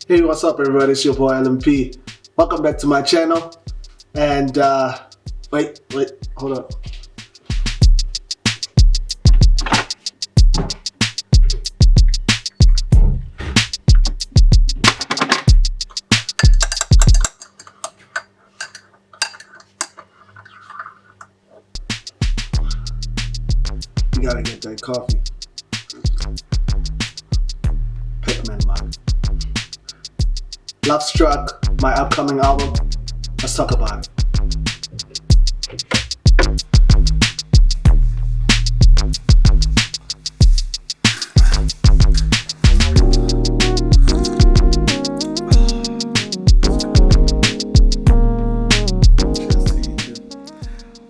Hey, what's up, everybody? It's your boy Allan.P. Welcome back to my channel. And wait, hold up. You gotta get that coffee. Pickman mug. Lovestruck, my upcoming album. Let's talk about it.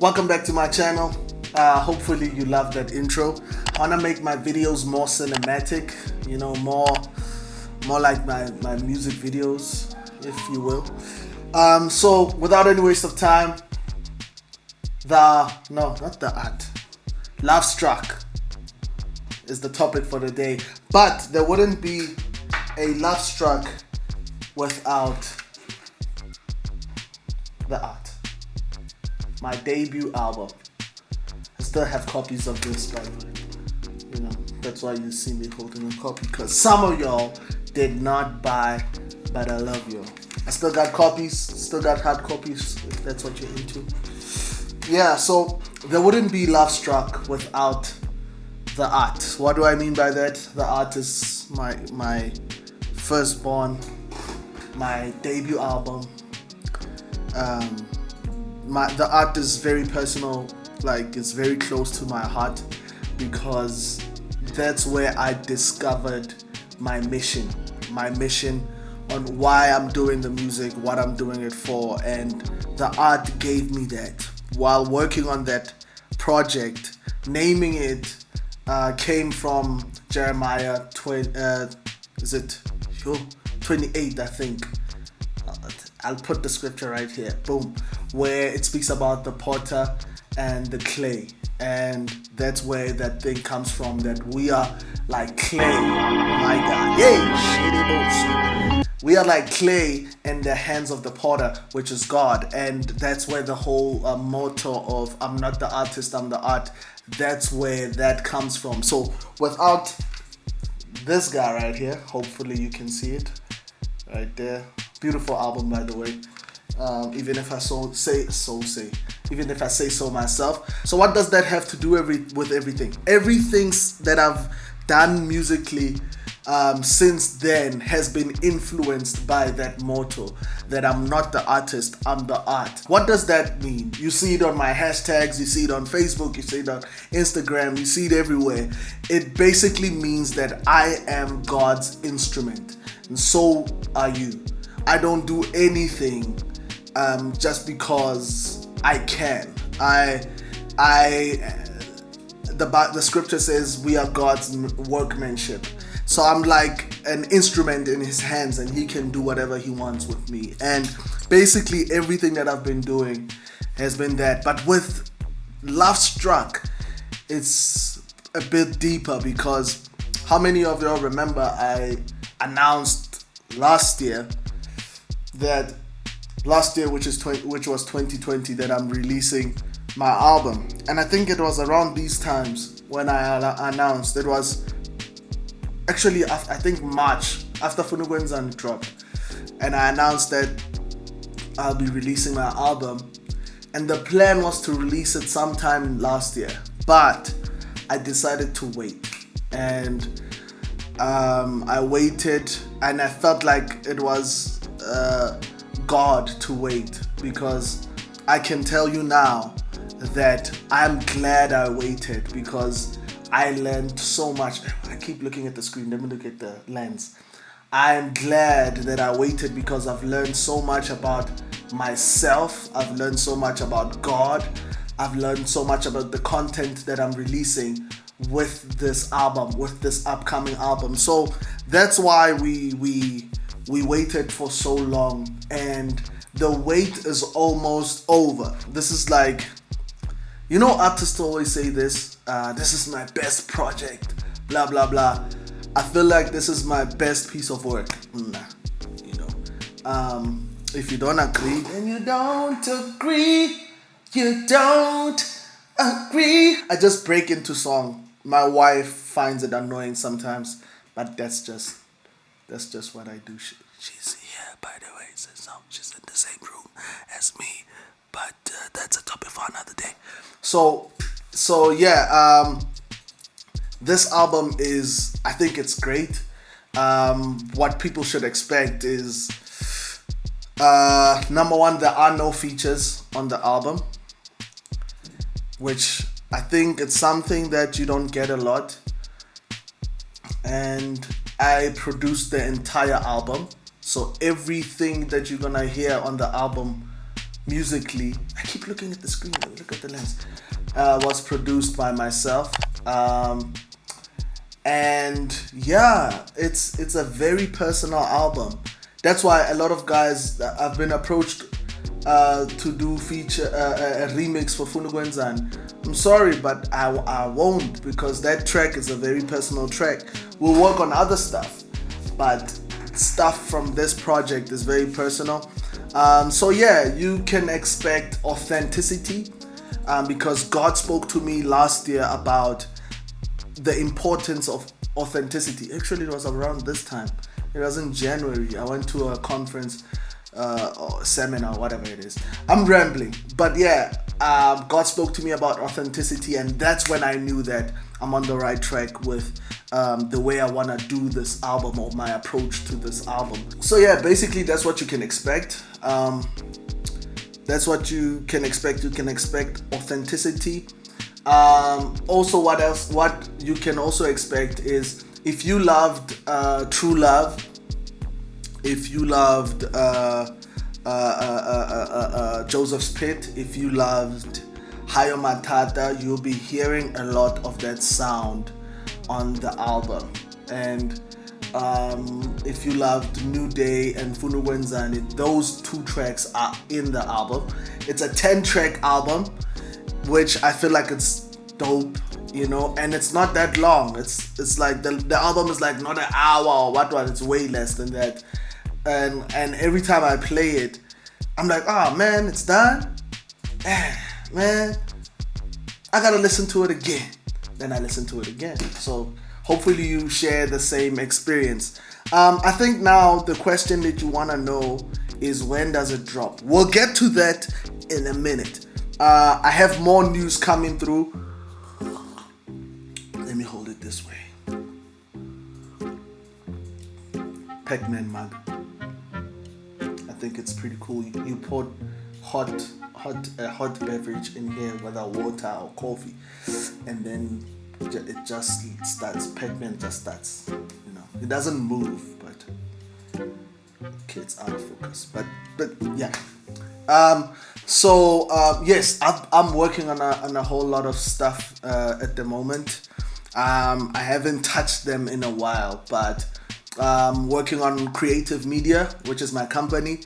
Welcome back to my channel. Hopefully you love that intro. I wanna make my videos more cinematic, more like my music videos, if you will. So without any waste of time, Lovestruck is the topic for the day. But there wouldn't be a Lovestruck without the art. My debut album. I still have copies of this, by the way. That's why you see me holding a copy, because some of y'all did not buy, but I love you. I still got copies, still got hard copies, if that's what you're into. Yeah, so there wouldn't be Lovestruck without the art. What do I mean by that? The art is my firstborn, my debut album. The art is very personal, like it's very close to my heart, because that's where I discovered my mission on why I'm doing the music, what I'm doing it for, and the art gave me that. While working on that project, naming it came from Jeremiah 28, I think. I'll put the scripture right here, boom, where it speaks about the potter and the clay. And that's where that thing comes from, that we are like clay. Oh my God. Yay! Shitty bones. We are like clay in the hands of the potter, which is God. And that's where the whole motto of I'm not the artist, I'm the art, that's where that comes from. So without this guy right here, hopefully you can see it right there. Beautiful album, by the way. Even if I even if I say so myself. So what does that have to do with everything? Everything that I've done musically since then has been influenced by that motto, that I'm not the artist, I'm the art. What does that mean? You see it on my hashtags, you see it on Facebook, you see it on Instagram, you see it everywhere. It basically means that I am God's instrument, and so are you. I don't do anything just because I can. The scripture says we are God's workmanship. So I'm like an instrument in his hands, and he can do whatever he wants with me. And basically everything that I've been doing has been that. But with Lovestruck, it's a bit deeper, because how many of y'all remember I announced last year, which was 2020, that I'm releasing my album. And I think it was around these times when I announced. It was actually, I think March, after Funugwenzan dropped, and I announced that I'll be releasing my album. And the plan was to release it sometime last year, but I decided to wait. And I waited, and I felt like it was God to wait, because I can tell you now that I'm glad I waited, because I learned so much. I keep looking at the screen, let me look at the lens. I'm glad that I waited, because I've learned so much about myself, I've learned so much about God, I've learned so much about the content that I'm releasing with this album, with this upcoming album. So that's why we waited for so long, and the wait is almost over. This is like, artists always say this is my best project, blah blah blah. I feel like this is my best piece of work. Nah, If you don't agree, then you don't agree. You don't agree. I just break into song. My wife finds it annoying sometimes, but that's just what I do. She's here, by the way. So she's in the same room as me, but that's a topic for another day. So yeah. This album I think it's great. What people should expect is, number one, there are no features on the album, which I think it's something that you don't get a lot. And I produced the entire album, so everything that you're gonna hear on the album musically, I keep looking at the screen, look at the lens, was produced by myself. And yeah, it's a very personal album. That's why a lot of guys have been approached to do a remix for Funugwenzan. I'm sorry, but I won't, because that track is a very personal track. We'll work on other stuff, but stuff from this project is very personal. So yeah, you can expect authenticity, because God spoke to me last year about the importance of authenticity. Actually, it was around this time. It was in January. I went to a conference or seminar, whatever it is. I'm rambling, but yeah, God spoke to me about authenticity, and that's when I knew that I'm on the right track with the way I want to do this album, or my approach to this album. So yeah, basically that's what you can expect. That's what you can expect. You can expect authenticity. Also, what else? What you can also expect is, if you loved True Love, if you loved Joseph's Pit, if you loved Hayo Matata, you'll be hearing a lot of that sound on the album. And if you loved New Day and Funugwenzani, those two tracks are in the album. It's a 10-track album, which I feel like it's dope, and it's not that long. It's like the album is like not an hour or what, it's way less than that. And every time I play it, I'm like, oh man, it's done. Man, I gotta listen to it again. Then I listen to it again. So hopefully you share the same experience. I think now the question that you wanna know is, when does it drop? We'll get to that in a minute. I have more news coming through. Let me hold it this way. Pac-Man mug. I think it's pretty cool. You put a hot beverage in here, whether water or coffee, and then it just starts. Pac-Man just starts. It doesn't move, but okay, it's out of focus. But yeah. Yes, I'm working on a whole lot of stuff at the moment. I haven't touched them in a while, but working on Creative Media, which is my company.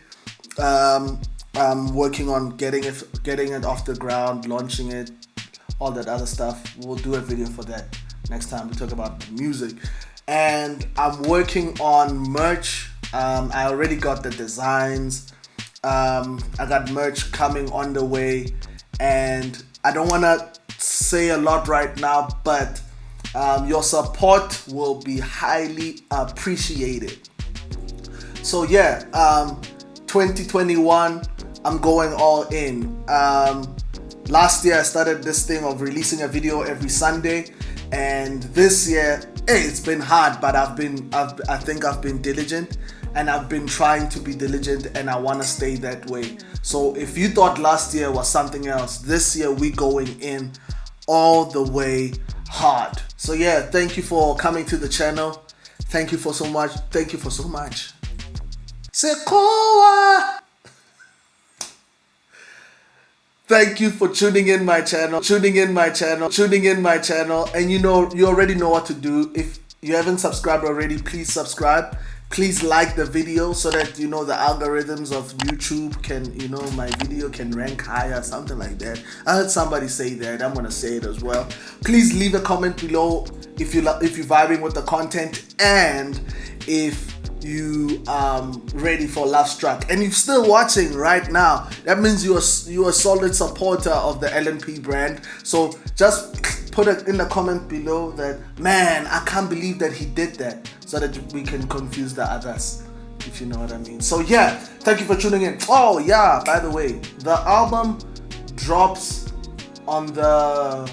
I'm working on getting it off the ground, launching it, all that other stuff. We'll do a video for that next time we talk about music. And I'm working on merch. I already got the designs. I got merch coming on the way, and I don't want to say a lot right now, but your support will be highly appreciated. So yeah, 2021, I'm going all in. Last year I started this thing of releasing a video every Sunday, and this year, it's been hard, but I think I've been diligent, and I've been trying to be diligent, and I want to stay that way. So if you thought last year was something else, this year we going in all the way hard. So yeah, thank you for coming to the channel. Thank you for so much. Sekoa! Thank you for tuning in my channel. And you already know what to do. If you haven't subscribed already, please subscribe. Please like the video so that the algorithms of YouTube can, my video can rank higher, something like that. I heard somebody say that. I'm gonna say it as well. Please leave a comment below if you're vibing with the content, and if you ready for Lovestruck and you're still watching right now, that means you're a solid supporter of the Allan.P brand. So just put it in the comment below that, man, I can't believe that he did that, so that we can confuse the others, if you know what I mean. So yeah, thank you for tuning in. Oh yeah, by the way, the album drops on the